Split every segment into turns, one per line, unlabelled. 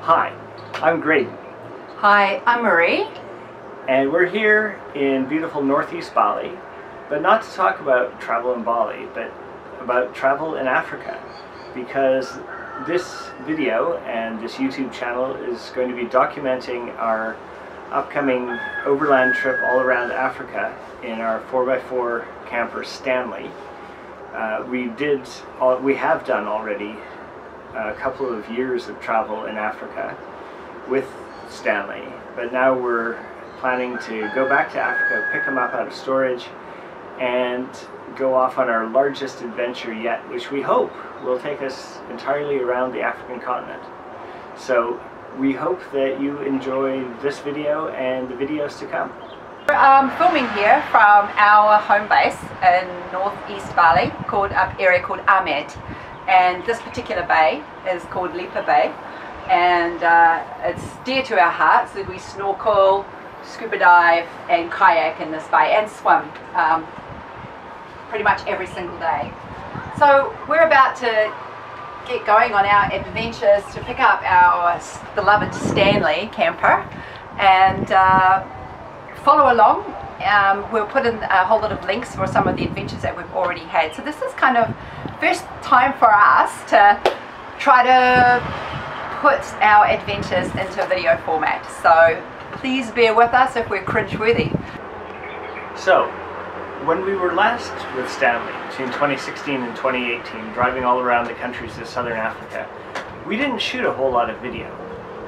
Hi, I'm Greg.
Hi, I'm Marie.
And we're here in beautiful Northeast Bali, but not to talk about travel in Bali, but about travel in Africa. Because this video and this YouTube channel is going to be documenting our upcoming overland trip all around Africa in our 4x4 camper Stanley. We have done already a couple of years of travel in Africa with Stanley, but now we're planning to go back to Africa, pick them up out of storage, and go off on our largest adventure yet, which we hope will take us entirely around the African continent. So we hope that you enjoy this video and the videos to come.
We're filming here from our home base in northeast Bali, area called Ahmed, and this particular bay is called Lipa Bay, and it's dear to our hearts. So we snorkel, scuba dive and kayak in this bay and swim pretty much every single day. So we're about to get going on our adventures to pick up our beloved Stanley camper and follow along. We'll put in a whole lot of links for some of the adventures that we've already had. So this is kind of first time for us to try to put our adventures into video format. So please bear with us if we're cringeworthy.
So, when we were last with Stanley, between 2016 and 2018, driving all around the countries of Southern Africa, we didn't shoot a whole lot of video.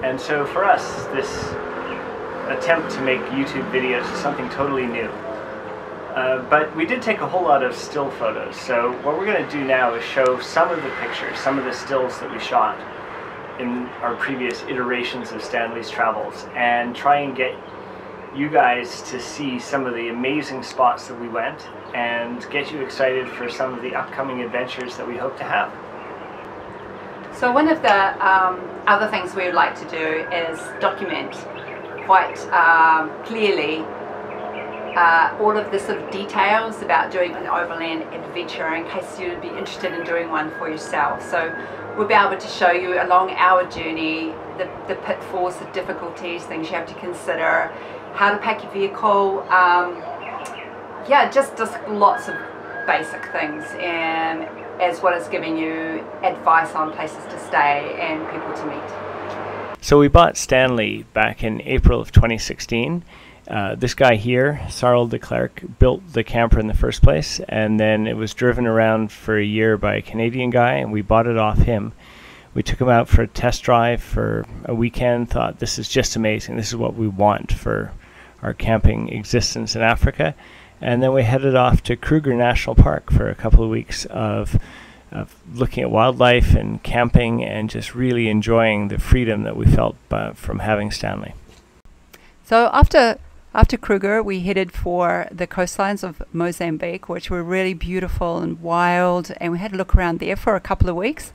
And so for us, this attempt to make YouTube videos is something totally new. But we did take a whole lot of still photos. So what we're going to do now is show some of the pictures, some of the stills that we shot in our previous iterations of Stanley's travels, and try and get you guys to see some of the amazing spots that we went and get you excited for some of the upcoming adventures that we hope to have.
So one of the other things we would like to do is document quite clearly all of the sort of details about doing an overland adventure in case you'd be interested in doing one for yourself. So we'll be able to show you along our journey the pitfalls, the difficulties, things you have to consider, how to pack your vehicle, yeah, just lots of basic things, and as well as giving you advice on places to stay and people to meet.
So we bought Stanley back in April of 2016. This guy here, Sarl de Klerk, built the camper in the first place, and then it was driven around for a year by a Canadian guy, and we bought it off him. We took him out for a test drive for a weekend, thought this is just amazing, this is what we want for our camping existence in Africa, and then we headed off to Kruger National Park for a couple of weeks of looking at wildlife and camping and just really enjoying the freedom that we felt from having Stanley.
So after Kruger, we headed for the coastlines of Mozambique, which were really beautiful and wild, and we had a look around there for a couple of weeks.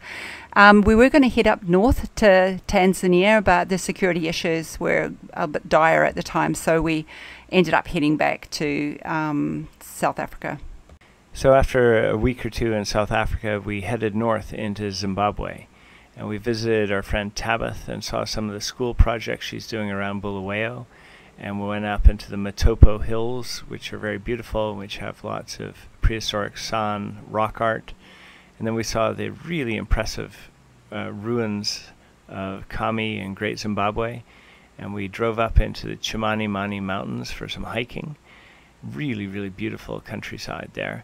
We were going to head up north to Tanzania, but the security issues were a bit dire at the time, so we ended up heading back to South Africa.
So after a week or two in South Africa, we headed north into Zimbabwe, and we visited our friend Tabith and saw some of the school projects she's doing around Bulawayo. And we went up into the Matopo Hills, which are very beautiful, which have lots of prehistoric San rock art. And then we saw the really impressive ruins of Kami and Great Zimbabwe. And we drove up into the Chimanimani Mountains for some hiking. Really, really beautiful countryside there.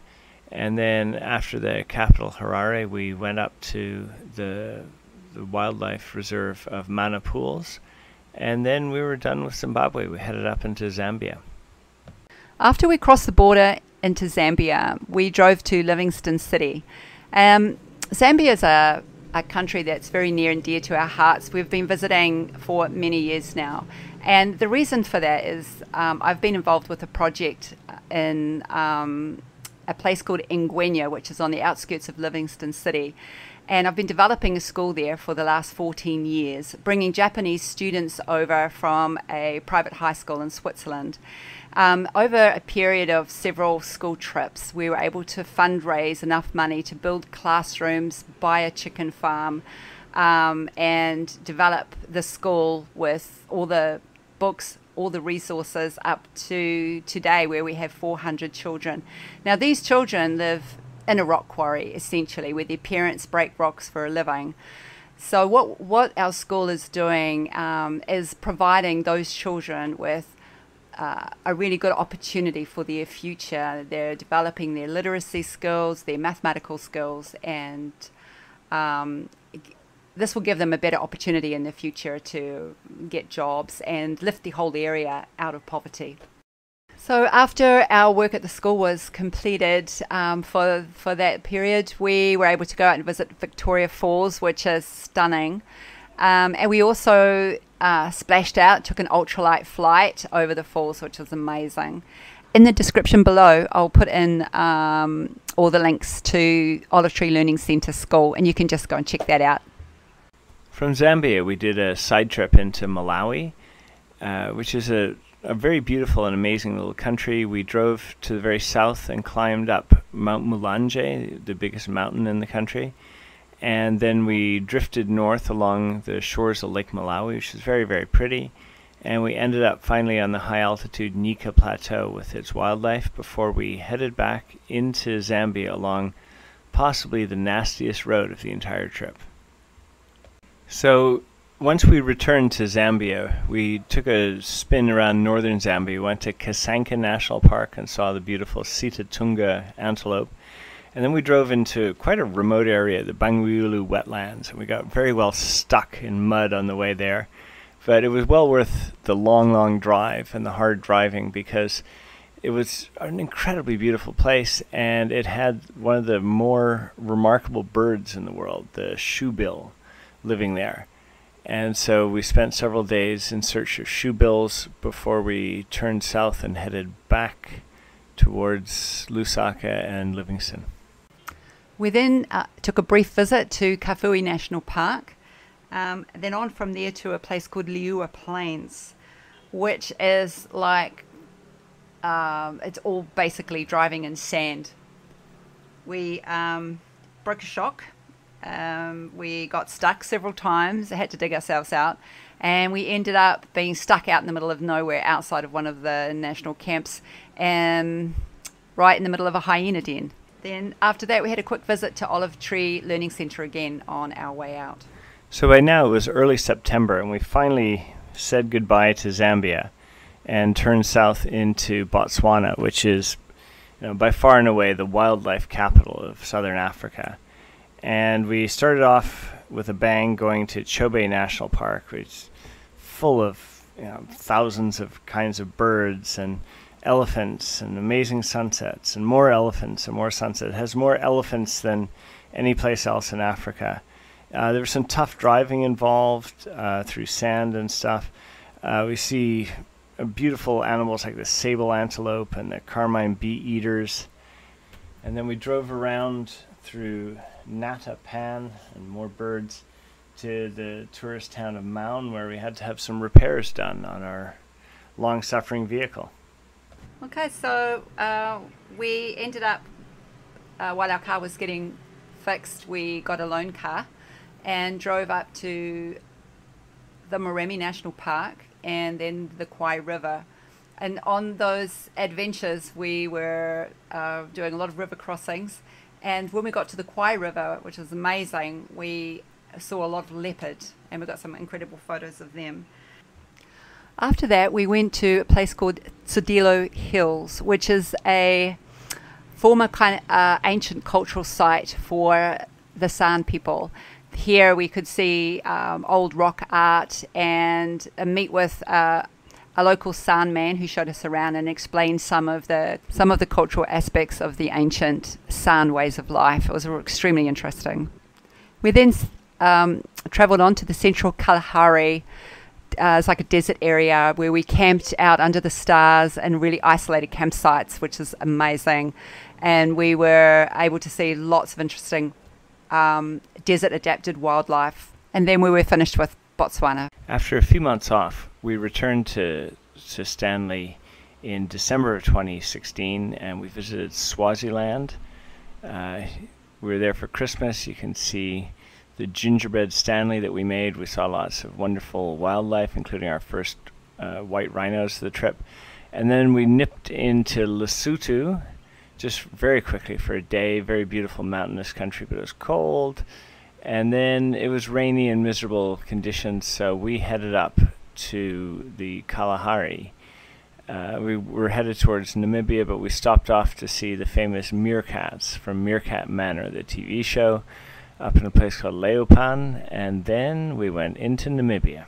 And then after the capital, Harare, we went up to the wildlife reserve of Mana Pools. And then we were done with Zimbabwe. We headed up into Zambia.
After we crossed the border into Zambia, we drove to Livingstone City. Zambia is a country that's very near and dear to our hearts. We've been visiting for many years now. And the reason for that is I've been involved with a project in a place called Ngwenya, which is on the outskirts of Livingstone City. And I've been developing a school there for the last 14 years, bringing Japanese students over from a private high school in Switzerland. Over a period of several school trips, we were able to fundraise enough money to build classrooms, buy a chicken farm, and develop the school with all the books, all the resources up to today, where we have 400 children. Now, these children live in a rock quarry, essentially, where their parents break rocks for a living. So what our school is doing is providing those children with a really good opportunity for their future. They're developing their literacy skills, their mathematical skills, and this will give them a better opportunity in the future to get jobs and lift the whole area out of poverty. So after our work at the school was completed for that period, we were able to go out and visit Victoria Falls, which is stunning. And we also splashed out, took an ultralight flight over the falls, which was amazing. In the description below, I'll put in all the links to Olive Tree Learning Centre School, and you can just go and check that out.
From Zambia, we did a side trip into Malawi, which is a very beautiful and amazing little country. We drove to the very south and climbed up Mount Mulanje, the biggest mountain in the country. And then we drifted north along the shores of Lake Malawi, which is very, very pretty. And we ended up finally on the high-altitude Nyika Plateau with its wildlife before we headed back into Zambia along possibly the nastiest road of the entire trip. So once we returned to Zambia, we took a spin around northern Zambia. We went to Kasanka National Park and saw the beautiful Sitatunga antelope. And then we drove into quite a remote area, the Bangweulu wetlands, and we got very well stuck in mud on the way there. But it was well worth the long, long drive and the hard driving, because it was an incredibly beautiful place, and it had one of the more remarkable birds in the world, the shoebill, living there. And so we spent several days in search of shoebills before we turned south and headed back towards Lusaka and Livingston.
We then took a brief visit to Kafui National Park, then on from there to a place called Liua Plains, which is like, it's all basically driving in sand. We broke a shock. We got stuck several times, had to dig ourselves out, and we ended up being stuck out in the middle of nowhere outside of one of the national camps, right in the middle of a hyena den. Then after that, we had a quick visit to Olive Tree Learning Centre again on our way out.
So by now it was early September, and we finally said goodbye to Zambia and turned south into Botswana, which is, by far and away the wildlife capital of southern Africa. And we started off with a bang going to Chobe National Park, which is full of thousands of kinds of birds and elephants and amazing sunsets and more elephants and more sunsets. It has more elephants than any place else in Africa. There was some tough driving involved through sand and stuff. We see beautiful animals like the sable antelope and the carmine bee-eaters. And then we drove around through Nata Pan and more birds to the tourist town of Maun, where we had to have some repairs done on our long-suffering vehicle.
Okay, so we ended up, while our car was getting fixed, we got a loan car and drove up to the Moremi National Park and then the Kwai River. And on those adventures, we were doing a lot of river crossings. And when we got to the Kwai River, which was amazing, we saw a lot of leopard, and we got some incredible photos of them. After that, we went to a place called Tsodilo Hills, which is a former kind of ancient cultural site for the San people. Here we could see old rock art and meet with a local San man who showed us around and explained some of the cultural aspects of the ancient San ways of life. It was extremely interesting. We then travelled on to the central Kalahari. It's like a desert area where we camped out under the stars in really isolated campsites, which is amazing. And we were able to see lots of interesting desert adapted wildlife. And then we were finished with Botswana.
After a few months off, we returned to Stanley in December of 2016, and we visited Swaziland. We were there for Christmas. You can see the gingerbread Stanley that we made. We saw lots of wonderful wildlife, including our first white rhinos of the trip. And then we nipped into Lesotho just very quickly for a day. Very beautiful mountainous country, but it was cold. And then it was rainy and miserable conditions, so we headed up to the Kalahari. We were headed towards Namibia, but we stopped off to see the famous meerkats from Meerkat Manor, the TV show, up in a place called Leopan, and then we went into Namibia.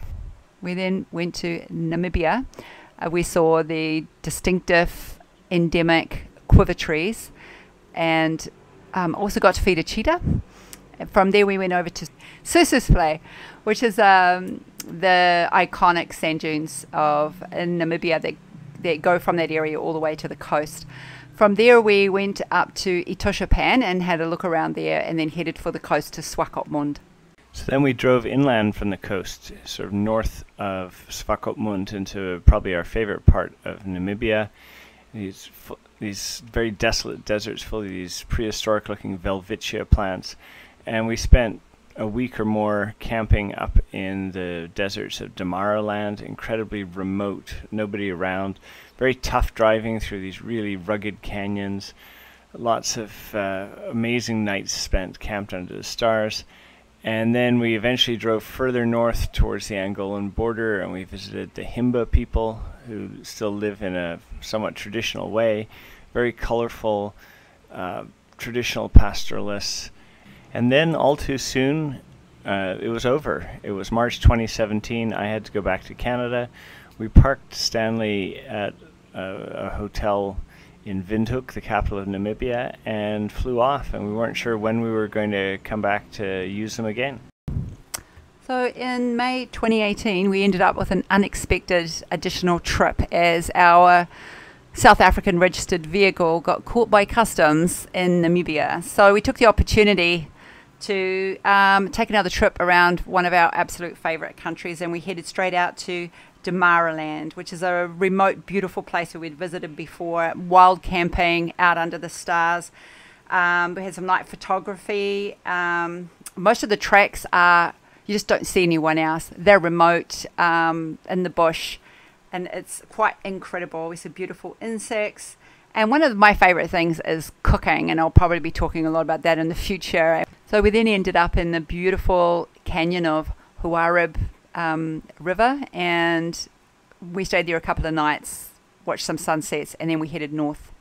We then went to Namibia. We saw the distinctive endemic quiver trees, and also got to feed a cheetah. From there we went over to Sossusvlei, which is the iconic sand dunes of Namibia that go from that area all the way to the coast. From there we went up to Etoshapan and had a look around there, and then headed for the coast to Swakopmund.
So then we drove inland from the coast, sort of north of Swakopmund, into probably our favorite part of Namibia. These very desolate deserts full of these prehistoric looking welwitschia plants. And we spent a week or more camping up in the deserts of Damaraland, incredibly remote, nobody around, very tough driving through these really rugged canyons, lots of amazing nights spent camped under the stars. And then we eventually drove further north towards the Angolan border, and we visited the Himba people, who still live in a somewhat traditional way, very colorful, traditional pastoralists. And then all too soon, it was over. It was March 2017. I had to go back to Canada. We parked Stanley at a hotel in Windhoek, the capital of Namibia, and flew off. And we weren't sure when we were going to come back to use them again.
So in May 2018, we ended up with an unexpected additional trip as our South African registered vehicle got caught by customs in Namibia. So we took the opportunity to take another trip around one of our absolute favourite countries, and we headed straight out to Damaraland, which is a remote, beautiful place where we'd visited before, wild camping out under the stars. We had some night photography. Most of the tracks are, you just don't see anyone else. They're remote in the bush, and it's quite incredible. We see beautiful insects. And one of my favourite things is cooking, and I'll probably be talking a lot about that in the future. So we then ended up in the beautiful canyon of Huarib River, and we stayed there a couple of nights, watched some sunsets, and then we headed north.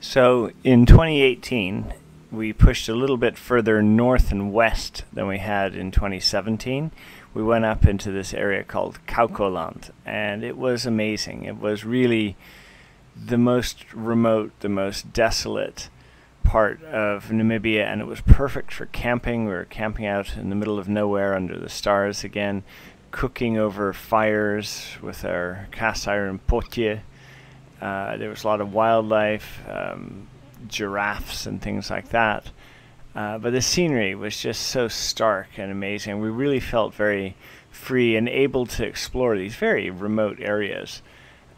So in 2018, we pushed a little bit further north and west than we had in 2017. We went up into this area called Kaukoland, and it was amazing. It was really the most remote, the most desolate part of Namibia, and it was perfect for camping. We were camping out in the middle of nowhere under the stars again, cooking over fires with our cast iron potje. There was a lot of wildlife, giraffes and things like that. But the scenery was just so stark and amazing. We really felt very free and able to explore these very remote areas.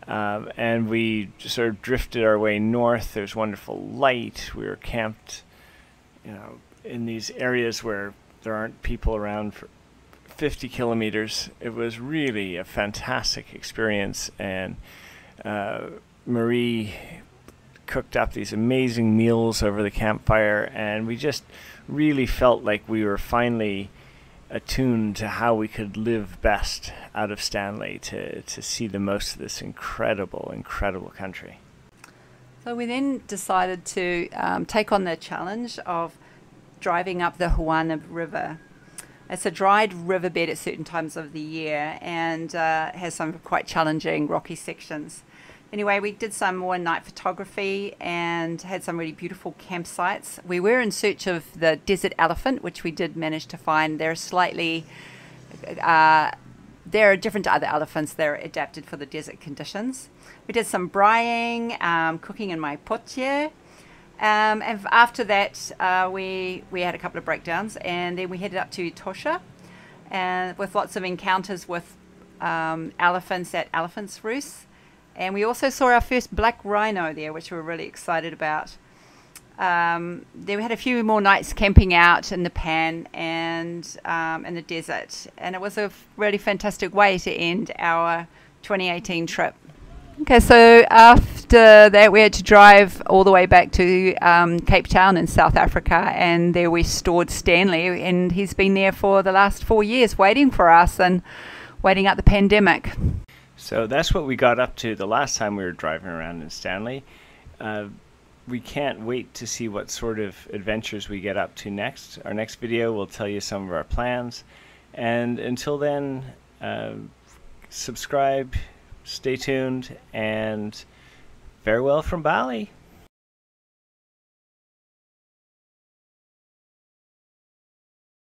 And we sort of drifted our way north. There's wonderful light. We were camped, in these areas where there aren't people around for 50 kilometers. It was really a fantastic experience. And Marie cooked up these amazing meals over the campfire, and we just really felt like we were finally attuned to how we could live best out of Stanley to see the most of this incredible, incredible country.
So we then decided to take on the challenge of driving up the Huana River. It's a dried riverbed at certain times of the year, and has some quite challenging rocky sections. Anyway, we did some more night photography and had some really beautiful campsites. We were in search of the desert elephant, which we did manage to find. They're slightly, they're different to other elephants. They're adapted for the desert conditions. We did some braaiing, cooking in my potje. And after that, we had a couple of breakdowns, and then we headed up to Etosha, and with lots of encounters with elephants at Elephant's Roost. And we also saw our first black rhino there, which we were really excited about. Then we had a few more nights camping out in the pan and in the desert, and it was a really fantastic way to end our 2018 trip. Okay, so after that we had to drive all the way back to Cape Town in South Africa, and there we stored Stanley, and he's been there for the last 4 years waiting for us and waiting out the pandemic.
So that's what we got up to the last time we were driving around in Stanley. We can't wait to see what sort of adventures we get up to next. Our next video will tell you some of our plans. And until then, subscribe, stay tuned, and farewell from Bali.